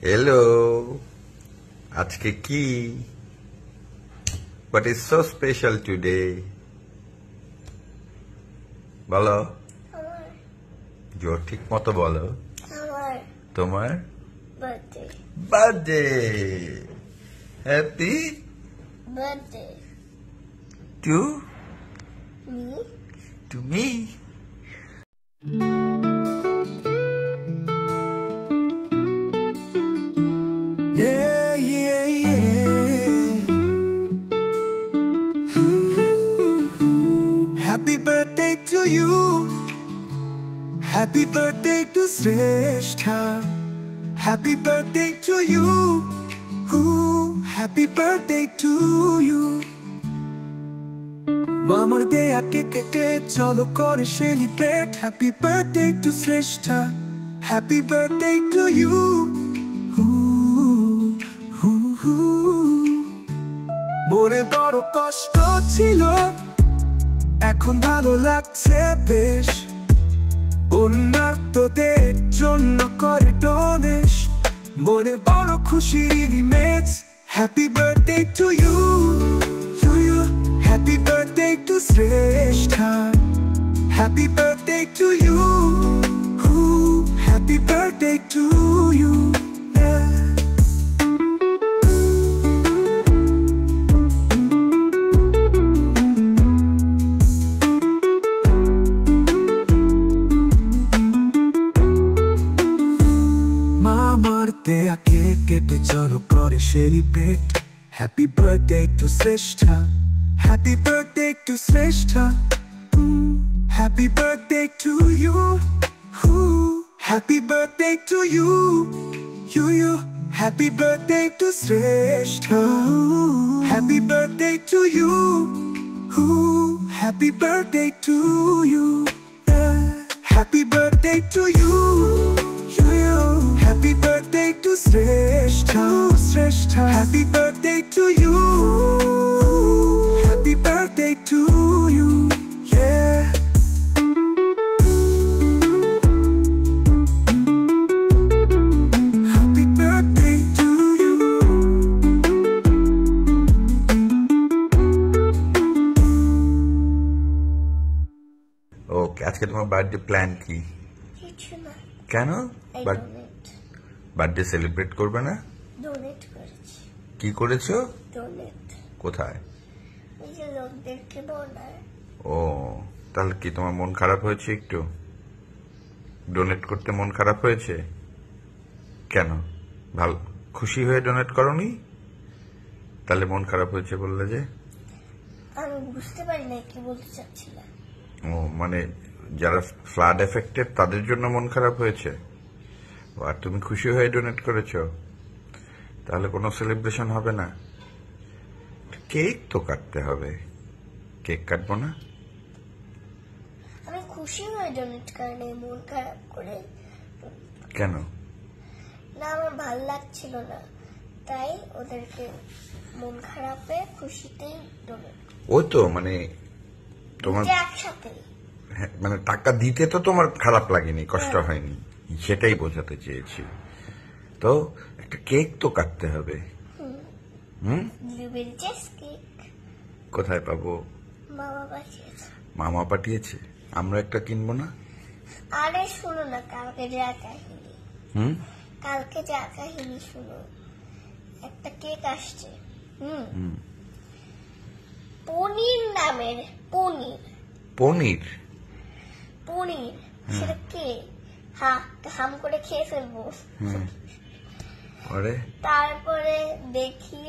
Hello, আজকে কি? What is so special today? বলো, আমার জোর ঠিক মতো বলো। আমার তোমার birthday birthday. Happy birthday to me to me. Yeah, yeah, yeah. Happy birthday to you. Happy birthday to Sreshta. Happy birthday to you. Ooh, happy birthday to you. Mama day ake keke chalo kore celebrate. Happy birthday to Sreshta. Happy birthday to you. মনে বড় কষ্ট ছিল, এখন ভালো লাগছে বেশ। অন্য তোদের জন্য করে ডোনেশ, মনে বড় খুশির image. Happy birthday to you, to you. Happy birthday to Shreshtha. Happy birthday to you, happy birthday to you. Birthday, I can't get the chalo kore celebrate. Happy birthday to Sreshta. Happy birthday to Sreshta. Happy birthday to you. Happy birthday to you. You. Happy birthday to Sreshta. Happy birthday to you. Happy birthday to you. Happy birthday to you. Happy birthday to Sreshta, Sreshta. Happy birthday to you. Happy birthday to you. Yeah. Happy birthday to you. ওকে, আজকে তোমার birthday plan কি? কিছু না, কেন I donate birthday celebrate করবে না? Donate করেছি। কি করেছো? ডোনেট কোথায়? এই যে লোকদেরকে ডোনার। ও, তাহলে কি তোমার মন খারাপ হয়েছে একটু? ডোনেট করতে মন খারাপ হয়েছে কেন? ভালো খুশি হয়ে ডোনেট করনি? তাহলে মন খারাপ হয়েছে বললে যে? আমি বুঝতে পারি না কি বলতে চাচ্ছিলাম। ও, মানে যারা ফ্লাড এফেক্টেড তাদের জন্য মন খারাপ হয়েছে। আর তুমি খুশি হয়ে ডোনেট করেছো, তাহলে কোনো সেলিব্রেশন হবে না? কেক তো কাটতে হবে। কেক কাটবো না? আমি খুশি হয়ে ডোনেট করিনি, মন খারাপ করে। কেন? না, আমার ভাল লাগছিল না, তাই ওদেরকে মন খারাপে খুশিতেই ডোনেট। ওই তো মানে তোমার একসাথে হ্যাঁ, মানে টাকা দিতে তো তোমার খারাপ লাগেনি, কষ্ট হয়নি, সেটাই বোঝাতে চেয়েছি। তো একটা কেক তো কাটতে হবে। ব্লুবেরি চিজ কেক কোথায় পাবো? মামা পাঠিয়েছে। মামা পাঠিয়েছে, আমরা একটা কিনবো না? আরে শুনো না, কালকে যা কাহিনী, কালকে যা কাহিনী শুনো। একটা কেক আসছে, পনির নামের, পনির পনির। পনির সেটা কে হাম করে খেয়ে ফেলবো। আরে তারপরে দেখি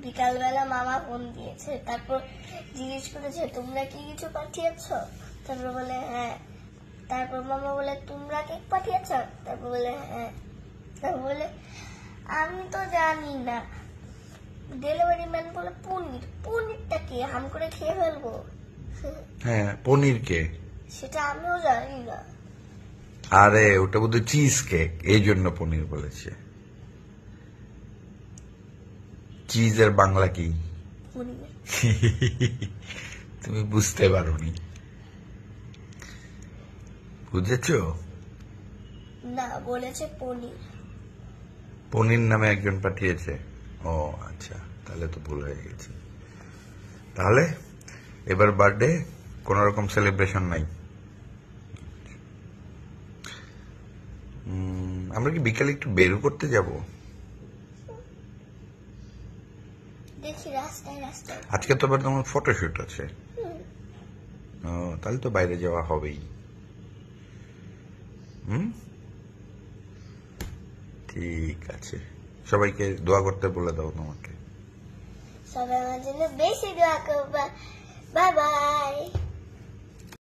বিকালবেলা মামা ফোন দিয়েছে, তারপর জিজ্ঞেস করেছে তোমরা কি কিছু পাঠিয়েছ? তারপর বলে হ্যাঁ। তারপর মামা বলে তোমরা কেক পাঠিয়েছ? তারপর বলে হ্যাঁ। তারপর বলে আমি তো জানি না। ডেলিভারি ম্যান বলে পনির, পনিরটা কি হাম করে খেয়ে ফেলবো? হ্যাঁ, পনির কে? সেটা আমিও জানি না। আরে ওটা বোধহয় চিজ কেক, এই জন্য পনির বলেছে। চিজের বাংলা কি? পনির। তুমি বুঝতে পারোনি, বুঝেছো? না, বলেছে পনির। পনির নামে একজন পাঠিয়েছে। ও আচ্ছা, তাহলে তো ভুল হয়ে গেছে। তাহলে এবার বার্থডে কোন রকম সেলিব্রেশন নাই। আমরা কি বিকালে একটু বেরো করতে যাব? দেখি রাস্তায় রাস্তায়। আজকে তো আবার তোমার ফটোশুট আছে। ও, তাহলে তো বাইরে যাওয়া হবেই। ঠিক আছে, সবাইকে দোয়া করতে বলে দাও তোমাকে। সবাই আমার জন্য বেশি দোয়া করবা। Bye bye.